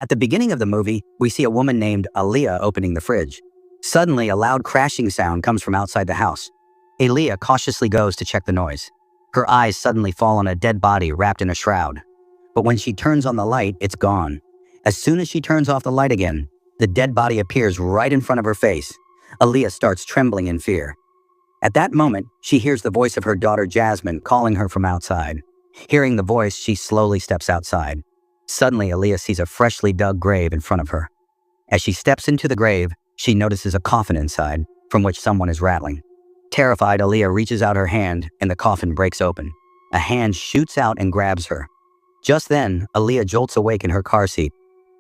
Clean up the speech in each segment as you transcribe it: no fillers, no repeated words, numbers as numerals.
At the beginning of the movie, we see a woman named Alya opening the fridge. Suddenly, a loud crashing sound comes from outside the house. Alya cautiously goes to check the noise. Her eyes suddenly fall on a dead body wrapped in a shroud. But when she turns on the light, it's gone. As soon as she turns off the light again, the dead body appears right in front of her face. Alya starts trembling in fear. At that moment, she hears the voice of her daughter Yasmin calling her from outside. Hearing the voice, she slowly steps outside. Suddenly, Alya sees a freshly dug grave in front of her. As she steps into the grave, she notices a coffin inside, from which someone is rattling. Terrified, Alya reaches out her hand, and the coffin breaks open. A hand shoots out and grabs her. Just then, Alya jolts awake in her car seat.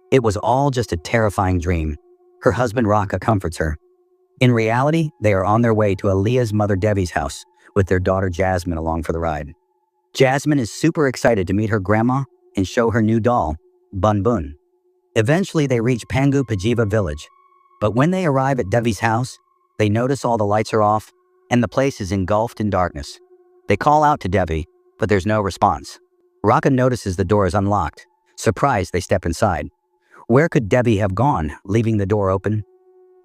It was all just a terrifying dream. Her husband Raka comforts her. In reality, they are on their way to Alya's mother Devi's house, with their daughter Yasmin along for the ride. Yasmin is super excited to meet her grandma and show her new doll, Bun Bun. Eventually, they reach Pangu village. But when they arrive at Devi's house, they notice all the lights are off and the place is engulfed in darkness. They call out to Devi, but there's no response. Raka notices the door is unlocked. Surprised, they step inside. Where could Devi have gone, leaving the door open?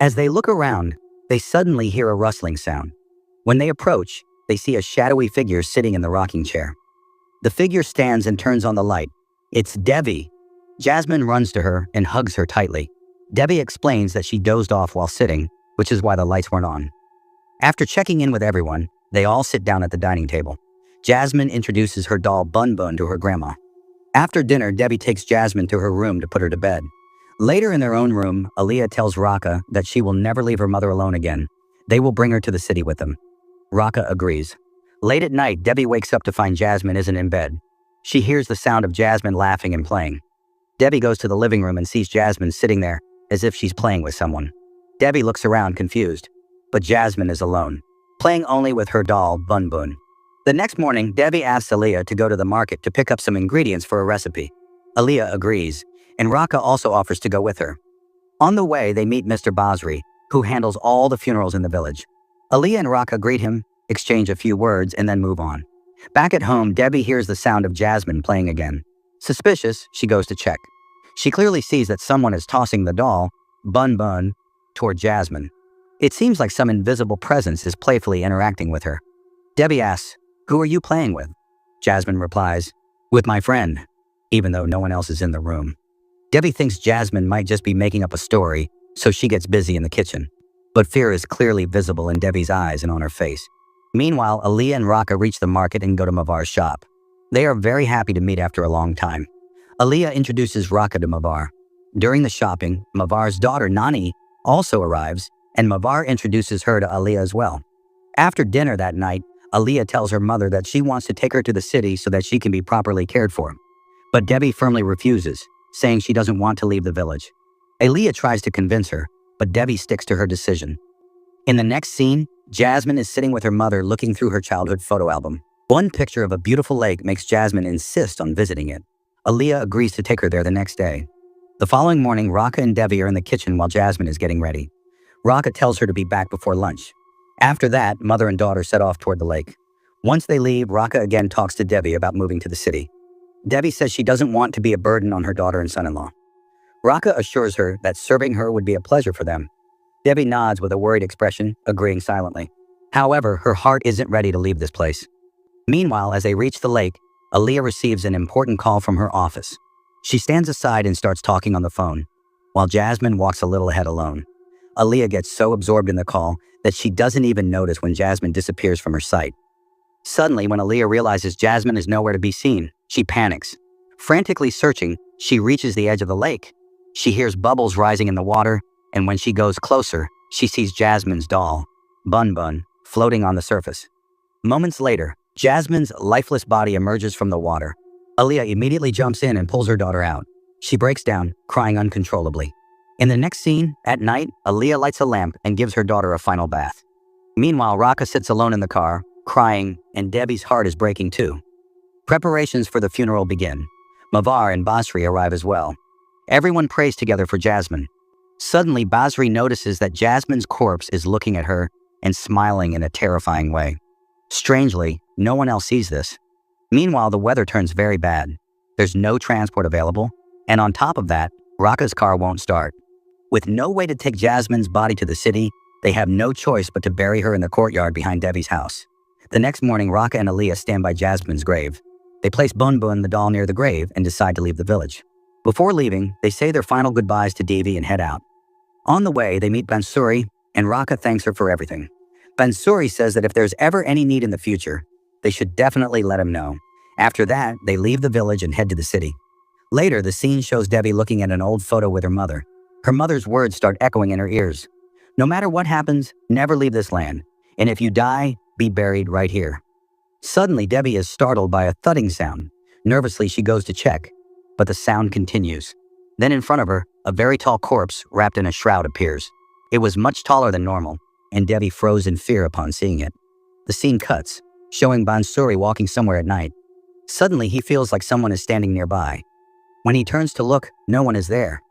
As they look around, they suddenly hear a rustling sound. When they approach, they see a shadowy figure sitting in the rocking chair. The figure stands and turns on the light. It's Devi. Yasmin runs to her and hugs her tightly. Devi explains that she dozed off while sitting, which is why the lights weren't on. After checking in with everyone, they all sit down at the dining table. Yasmin introduces her doll Bun Bun to her grandma. After dinner, Devi takes Yasmin to her room to put her to bed. Later in their own room, Alya tells Raka that she will never leave her mother alone again. They will bring her to the city with them. Raka agrees. Late at night, Devi wakes up to find Yasmin isn't in bed. She hears the sound of Yasmin laughing and playing. Devi goes to the living room and sees Yasmin sitting there as if she's playing with someone. Devi looks around confused, but Yasmin is alone, playing only with her doll, Bun Bun. The next morning, Devi asks Alya to go to the market to pick up some ingredients for a recipe. Alya agrees, and Raka also offers to go with her. On the way, they meet Mr. Basri, who handles all the funerals in the village. Alya and Raka greet him, exchange a few words, and then move on. Back at home, Devi hears the sound of Yasmin playing again. Suspicious, she goes to check. She clearly sees that someone is tossing the doll, Bun Bun, toward Yasmin. It seems like some invisible presence is playfully interacting with her. Devi asks, "Who are you playing with?" Yasmin replies, "With my friend," even though no one else is in the room. Devi thinks Yasmin might just be making up a story, so she gets busy in the kitchen. But fear is clearly visible in Devi's eyes and on her face. Meanwhile, Alya and Raka reach the market and go to Mavar's shop. They are very happy to meet after a long time. Alya introduces Raka to Mavar. During the shopping, Mavar's daughter Nani also arrives, and Mavar introduces her to Alya as well. After dinner that night, Alya tells her mother that she wants to take her to the city so that she can be properly cared for. But Devi firmly refuses, saying she doesn't want to leave the village. Alya tries to convince her, but Devi sticks to her decision. In the next scene, Yasmin is sitting with her mother looking through her childhood photo album. One picture of a beautiful lake makes Yasmin insist on visiting it. Alya agrees to take her there the next day. The following morning, Raka and Devi are in the kitchen while Yasmin is getting ready. Raka tells her to be back before lunch. After that, mother and daughter set off toward the lake. Once they leave, Raka again talks to Devi about moving to the city. Devi says she doesn't want to be a burden on her daughter and son-in-law. Raka assures her that serving her would be a pleasure for them. Devi nods with a worried expression, agreeing silently. However, her heart isn't ready to leave this place. Meanwhile, as they reach the lake, Alya receives an important call from her office. She stands aside and starts talking on the phone, while Yasmin walks a little ahead alone. Alya gets so absorbed in the call that she doesn't even notice when Yasmin disappears from her sight. Suddenly, when Alya realizes Yasmin is nowhere to be seen, she panics. Frantically searching, she reaches the edge of the lake. She hears bubbles rising in the water, and when she goes closer, she sees Yasmin's doll, Bun Bun, floating on the surface. Moments later, Yasmin's lifeless body emerges from the water. Alya immediately jumps in and pulls her daughter out. She breaks down, crying uncontrollably. In the next scene, at night, Alya lights a lamp and gives her daughter a final bath. Meanwhile, Raka sits alone in the car, crying, and Devi's heart is breaking too. Preparations for the funeral begin. Mavar and Basri arrive as well. Everyone prays together for Yasmin. Suddenly, Basri notices that Yasmin's corpse is looking at her and smiling in a terrifying way. Strangely, no one else sees this. Meanwhile, the weather turns very bad. There's no transport available, and on top of that, Raka's car won't start. With no way to take Jasmine's body to the city, they have no choice but to bury her in the courtyard behind Devi's house. The next morning, Raka and Alya stand by Jasmine's grave. They place Bun Bun, the doll, near the grave and decide to leave the village. Before leaving, they say their final goodbyes to Devi and head out. On the way, they meet Bansuri, and Raka thanks her for everything. Bansuri says that if there's ever any need in the future, they should definitely let him know. After that, they leave the village and head to the city. Later, the scene shows Devi looking at an old photo with her mother. Her mother's words start echoing in her ears. No matter what happens, never leave this land. And if you die, be buried right here. Suddenly, Devi is startled by a thudding sound. Nervously, she goes to check, but the sound continues. Then in front of her, a very tall corpse wrapped in a shroud appears. It was much taller than normal, and Devi froze in fear upon seeing it. The scene cuts, showing Bansuri walking somewhere at night. Suddenly, he feels like someone is standing nearby. When he turns to look, no one is there.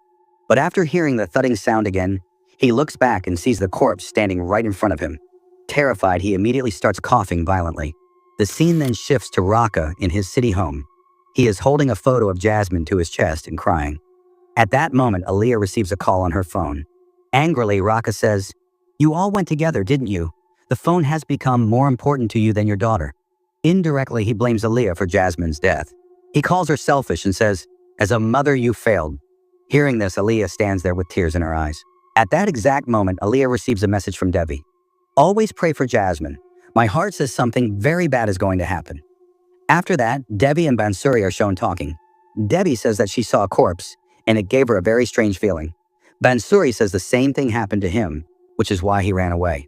But after hearing the thudding sound again, he looks back and sees the corpse standing right in front of him. Terrified, he immediately starts coughing violently. The scene then shifts to Raka in his city home. He is holding a photo of Jasmine to his chest and crying. At that moment, Alya receives a call on her phone. Angrily, Raka says, "You all went together, didn't you? The phone has become more important to you than your daughter." Indirectly, he blames Alya for Jasmine's death. He calls her selfish and says, "As a mother, you failed." Hearing this, Alya stands there with tears in her eyes. At that exact moment, Alya receives a message from Devi. "Always pray for Jasmine. My heart says something very bad is going to happen." After that, Devi and Bansuri are shown talking. Devi says that she saw a corpse, and it gave her a very strange feeling. Bansuri says the same thing happened to him, which is why he ran away.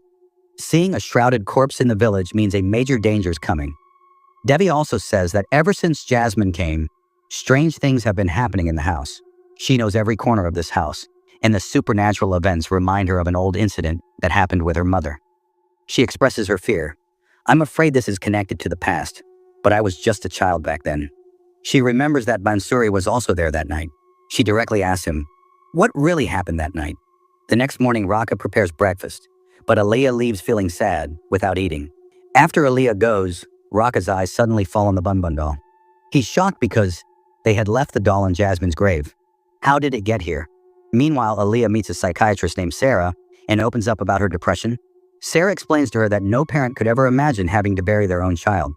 Seeing a shrouded corpse in the village means a major danger is coming. Devi also says that ever since Jasmine came, strange things have been happening in the house. She knows every corner of this house, and the supernatural events remind her of an old incident that happened with her mother. She expresses her fear. "I'm afraid this is connected to the past, but I was just a child back then." She remembers that Bansuri was also there that night. She directly asks him, "What really happened that night?" The next morning, Raka prepares breakfast, but Alya leaves feeling sad, without eating. After Alya goes, Raka's eyes suddenly fall on the Bun Bun doll. He's shocked because they had left the doll in Jasmine's grave. How did it get here? Meanwhile, Alya meets a psychiatrist named Sarah and opens up about her depression. Sarah explains to her that no parent could ever imagine having to bury their own child.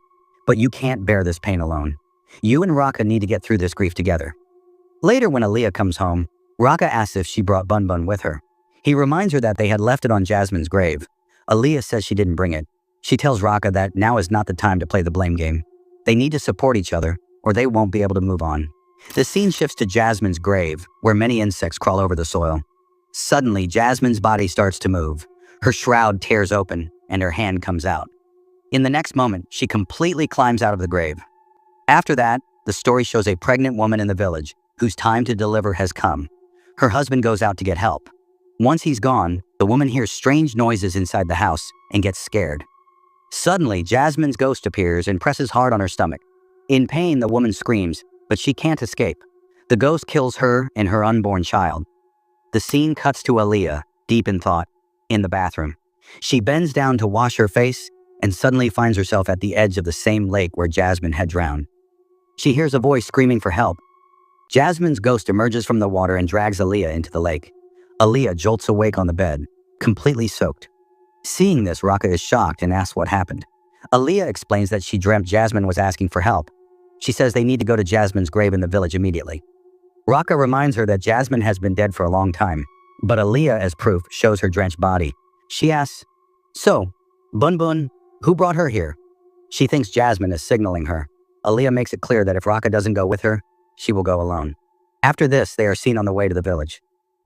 But you can't bear this pain alone. You and Raka need to get through this grief together. Later, when Alya comes home, Raka asks if she brought Bun Bun with her. He reminds her that they had left it on Jasmine's grave. Alya says she didn't bring it. She tells Raka that now is not the time to play the blame game. They need to support each other, or they won't be able to move on. The scene shifts to Jasmine's grave, where many insects crawl over the soil. Suddenly, Jasmine's body starts to move. Her shroud tears open, and her hand comes out. In the next moment, she completely climbs out of the grave. After that, the story shows a pregnant woman in the village, whose time to deliver has come. Her husband goes out to get help. Once he's gone, the woman hears strange noises inside the house and gets scared. Suddenly, Jasmine's ghost appears and presses hard on her stomach. In pain, the woman screams, but she can't escape. The ghost kills her and her unborn child. The scene cuts to Alya, deep in thought, in the bathroom. She bends down to wash her face and suddenly finds herself at the edge of the same lake where Jasmine had drowned. She hears a voice screaming for help. Jasmine's ghost emerges from the water and drags Alya into the lake. Alya jolts awake on the bed, completely soaked. Seeing this, Raka is shocked and asks what happened. Alya explains that she dreamt Jasmine was asking for help. She says they need to go to Jasmine's grave in the village immediately. Raka reminds her that Jasmine has been dead for a long time, but Alya, as proof, shows her drenched body. She asks, "So, Bun Bun, who brought her here?" She thinks Jasmine is signaling her. Alya makes it clear that if Raka doesn't go with her, she will go alone. After this, they are seen on the way to the village.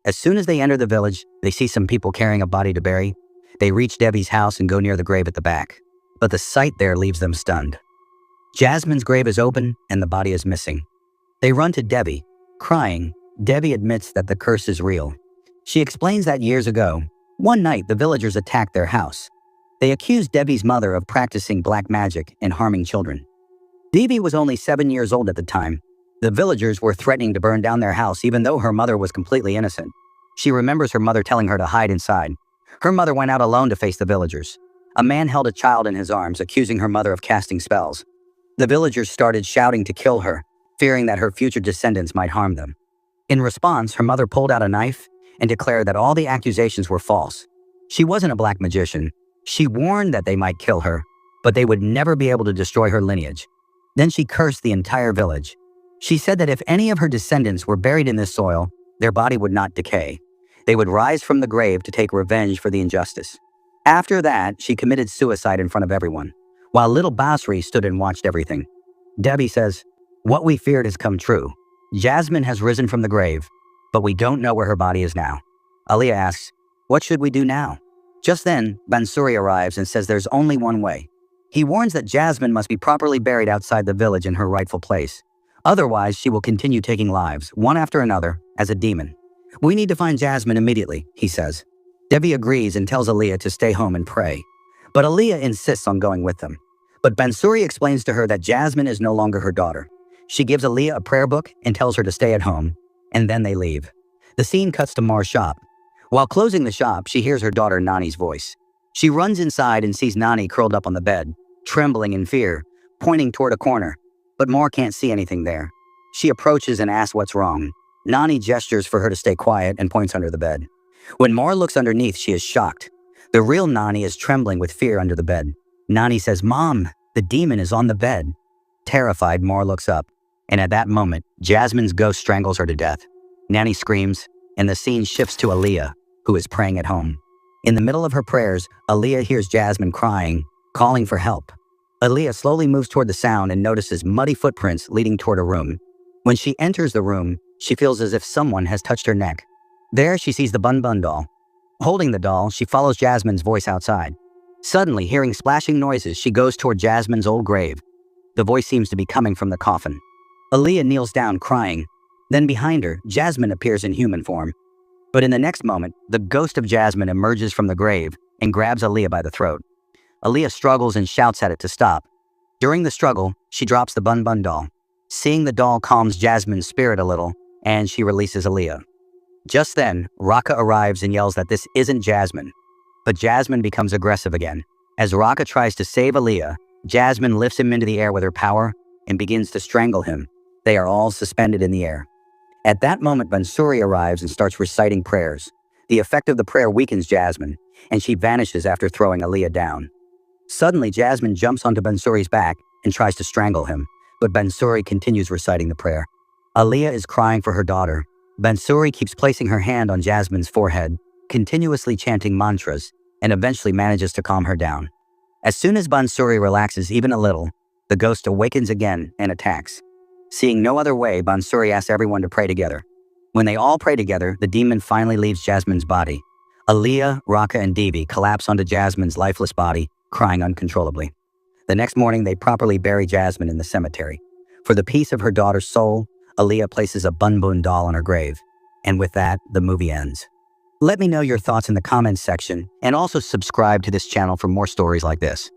As soon as they enter the village, they see some people carrying a body to bury. They reach Devi's house and go near the grave at the back, but the sight there leaves them stunned. Jasmine's grave is open and the body is missing. They run to Devi. Crying, Devi admits that the curse is real. She explains that years ago, one night the villagers attacked their house. They accused Devi's mother of practicing black magic and harming children. Devi was only 7 years old at the time. The villagers were threatening to burn down their house even though her mother was completely innocent. She remembers her mother telling her to hide inside. Her mother went out alone to face the villagers. A man held a child in his arms, accusing her mother of casting spells. The villagers started shouting to kill her, fearing that her future descendants might harm them. In response, her mother pulled out a knife and declared that all the accusations were false. She wasn't a black magician. She warned that they might kill her, but they would never be able to destroy her lineage. Then she cursed the entire village. She said that if any of her descendants were buried in this soil, their body would not decay. They would rise from the grave to take revenge for the injustice. After that, she committed suicide in front of everyone, while little Basri stood and watched everything. Debbie says, "What we feared has come true. Yasmin has risen from the grave, but we don't know where her body is now." Alya asks, "What should we do now?" Just then, Bansuri arrives and says there's only one way. He warns that Yasmin must be properly buried outside the village in her rightful place. Otherwise, she will continue taking lives, one after another, as a demon. "We need to find Yasmin immediately," he says. Debbie agrees and tells Alya to stay home and pray. But Alya insists on going with them. But Bansuri explains to her that Yasmin is no longer her daughter. She gives Alya a prayer book and tells her to stay at home, and then they leave. The scene cuts to Mar's shop. While closing the shop, she hears her daughter Nani's voice. She runs inside and sees Nani curled up on the bed, trembling in fear, pointing toward a corner. But Mar can't see anything there. She approaches and asks what's wrong. Nani gestures for her to stay quiet and points under the bed. When Mar looks underneath, she is shocked. The real Nani is trembling with fear under the bed. Nani says, "Mom, the demon is on the bed." Terrified, Mar looks up, and at that moment, Yasmin's ghost strangles her to death. Nani screams, and the scene shifts to Alya, who is praying at home. In the middle of her prayers, Alya hears Yasmin crying, calling for help. Alya slowly moves toward the sound and notices muddy footprints leading toward a room. When she enters the room, she feels as if someone has touched her neck. There, she sees the Bun Bun doll. Holding the doll, she follows Yasmin's voice outside. Suddenly, hearing splashing noises, she goes toward Yasmin's old grave. The voice seems to be coming from the coffin. Alya kneels down, crying. Then behind her, Yasmin appears in human form. But in the next moment, the ghost of Yasmin emerges from the grave and grabs Alya by the throat. Alya struggles and shouts at it to stop. During the struggle, she drops the Bun Bun doll. Seeing the doll calms Yasmin's spirit a little, and she releases Alya. Just then, Raka arrives and yells that this isn't Yasmin. But Yasmin becomes aggressive again. As Raka tries to save Alya, Yasmin lifts him into the air with her power and begins to strangle him. They are all suspended in the air. At that moment, Bansuri arrives and starts reciting prayers. The effect of the prayer weakens Yasmin, and she vanishes after throwing Alya down. Suddenly, Yasmin jumps onto Bansuri's back and tries to strangle him, but Bansuri continues reciting the prayer. Alya is crying for her daughter. Bansuri keeps placing her hand on Yasmin's forehead, continuously chanting mantras, and eventually manages to calm her down. As soon as Bansuri relaxes even a little, the ghost awakens again and attacks. Seeing no other way, Bansuri asks everyone to pray together. When they all pray together, the demon finally leaves Yasmin's body. Alya, Raka, and Devi collapse onto Yasmin's lifeless body, crying uncontrollably. The next morning, they properly bury Yasmin in the cemetery. For the peace of her daughter's soul, Alya places a Bun Bun doll on her grave. And with that, the movie ends. Let me know your thoughts in the comments section, and also subscribe to this channel for more stories like this.